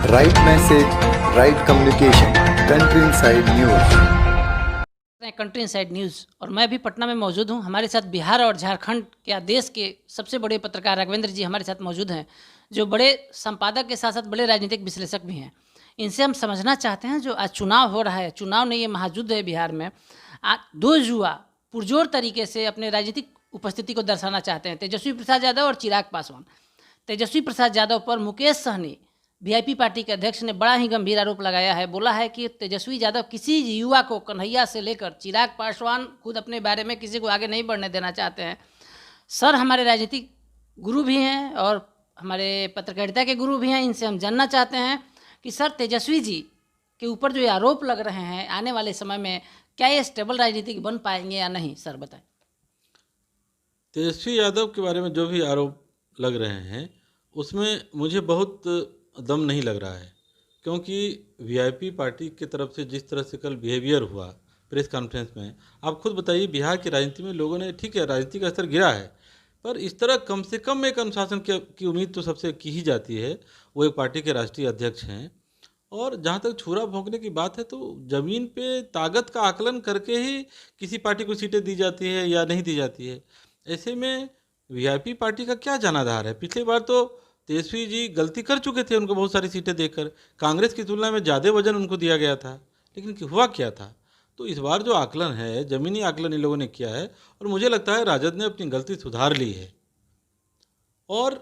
Right message, right communication, country inside news. Country inside news और मैं भी पटना में मौजूद हूँ। हमारे साथ बिहार और झारखंड या देश के सबसे बड़े पत्रकार राघवेंद्र जी हमारे साथ मौजूद हैं, जो बड़े संपादक के साथ साथ बड़े राजनीतिक विश्लेषक भी हैं। इनसे हम समझना चाहते हैं, जो आज चुनाव हो रहा है, चुनाव नहीं, ये महायुद्ध है बिहार में। दो युवा पुरजोर तरीके से अपने राजनीतिक उपस्थिति को दर्शाना चाहते हैं, तेजस्वी प्रसाद यादव और चिराग पासवान। तेजस्वी प्रसाद यादव पर मुकेश सहनी वीआईपी पार्टी के अध्यक्ष ने बड़ा ही गंभीर आरोप लगाया है। बोला है कि तेजस्वी यादव किसी युवा को, कन्हैया से लेकर चिराग पासवान, खुद अपने बारे में किसी को आगे नहीं बढ़ने देना चाहते हैं। सर हमारे राजनीतिक गुरु भी हैं और हमारे पत्रकारिता के गुरु भी हैं। इनसे हम जानना चाहते हैं कि सर तेजस्वी जी के ऊपर जो ये आरोप लग रहे हैं, आने वाले समय में क्या ये स्टेबल राजनीतिक बन पाएंगे या नहीं? सर बताएं। तेजस्वी यादव के बारे में जो भी आरोप लग रहे हैं उसमें मुझे बहुत दम नहीं लग रहा है, क्योंकि वीआईपी पार्टी की तरफ से जिस तरह से कल बिहेवियर हुआ प्रेस कॉन्फ्रेंस में, आप खुद बताइए, बिहार की राजनीति में लोगों ने, ठीक है राजनीति का स्तर गिरा है, पर इस तरह कम से कम एक अनुशासन की उम्मीद तो सबसे की ही जाती है। वो एक पार्टी के राष्ट्रीय अध्यक्ष हैं, और जहाँ तक छुरा भोंकने की बात है तो ज़मीन पे ताकत का आकलन करके ही किसी पार्टी को सीटें दी जाती है या नहीं दी जाती है। ऐसे में वीआईपी पार्टी का क्या जनाधार है? पिछली बार तो तेजस्वी जी गलती कर चुके थे, उनको बहुत सारी सीटें देकर कांग्रेस की तुलना में ज़्यादा वजन उनको दिया गया था, लेकिन हुआ क्या था? तो इस बार जो आकलन है, ज़मीनी आकलन इन लोगों ने किया है, और मुझे लगता है राजद ने अपनी गलती सुधार ली है, और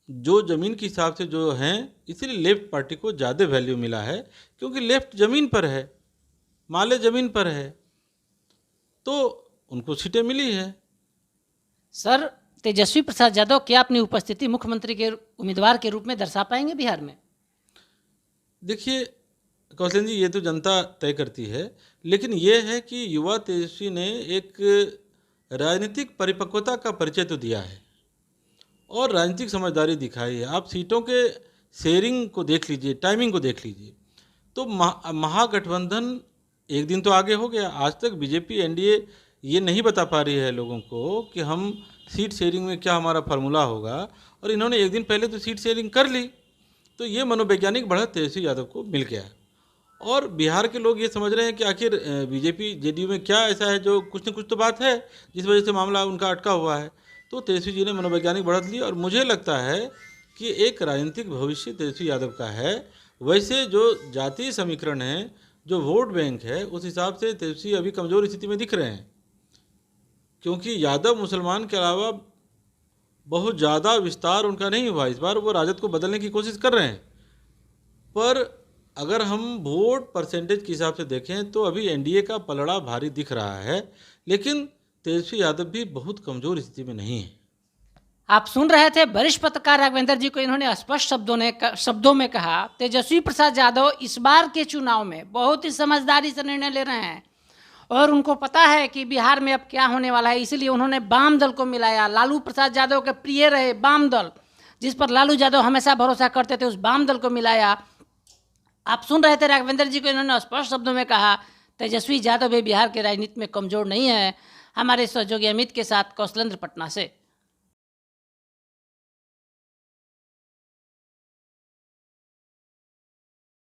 जो ज़मीन के हिसाब से जो हैं, इसीलिए लेफ्ट पार्टी को ज़्यादा वैल्यू मिला है, क्योंकि लेफ्ट ज़मीन पर है, माले ज़मीन पर है, तो उनको सीटें मिली है। सर तेजस्वी प्रसाद यादव क्या अपनी उपस्थिति मुख्यमंत्री के उम्मीदवार के रूप में दर्शा पाएंगे बिहार में? देखिए कौशल जी, ये तो जनता तय करती है, लेकिन ये है कि युवा तेजस्वी ने एक राजनीतिक परिपक्वता का परिचय तो दिया है और राजनीतिक समझदारी दिखाई है। आप सीटों के शेयरिंग को देख लीजिए, टाइमिंग को देख लीजिए, तो महागठबंधन एक दिन तो आगे हो गया। आज तक बीजेपी एनडीए ये नहीं बता पा रही है लोगों को कि हम सीट शेयरिंग में क्या हमारा फार्मूला होगा, और इन्होंने एक दिन पहले तो सीट शेयरिंग कर ली, तो ये मनोवैज्ञानिक बढ़त तेजस्वी यादव को मिल गया है। और बिहार के लोग ये समझ रहे हैं कि आखिर बीजेपी जेडीयू में क्या ऐसा है जो कुछ न कुछ तो बात है जिस वजह से मामला उनका अटका हुआ है। तो तेजस्वी जी ने मनोवैज्ञानिक बढ़त ली, और मुझे लगता है कि एक राजनीतिक भविष्य तेजस्वी यादव का है। वैसे जो जातीय समीकरण है, जो वोट बैंक है, उस हिसाब से तेजस्वी अभी कमज़ोर स्थिति में दिख रहे हैं, क्योंकि यादव मुसलमान के अलावा बहुत ज़्यादा विस्तार उनका नहीं हुआ। इस बार वो राजद को बदलने की कोशिश कर रहे हैं, पर अगर हम वोट परसेंटेज के हिसाब से देखें तो अभी एनडीए का पलड़ा भारी दिख रहा है, लेकिन तेजस्वी यादव भी बहुत कमज़ोर स्थिति में नहीं है। आप सुन रहे थे वरिष्ठ पत्रकार राघवेंद्र जी को। इन्होंने स्पष्ट शब्दों में कहा, तेजस्वी प्रसाद यादव इस बार के चुनाव में बहुत ही समझदारी से निर्णय ले रहे हैं, और उनको पता है कि बिहार में अब क्या होने वाला है, इसलिए उन्होंने वाम दल को मिलाया। लालू प्रसाद यादव के प्रिय रहे वाम दल, जिस पर लालू यादव हमेशा भरोसा करते थे, उस वाम दल को मिलाया। आप सुन रहे थे राघवेंद्र जी को, इन्होंने स्पष्ट शब्दों में कहा तेजस्वी यादव भी बिहार के राजनीति में कमज़ोर नहीं है। हमारे सहयोगी अमित के साथ कौशलेंद्र, पटना से।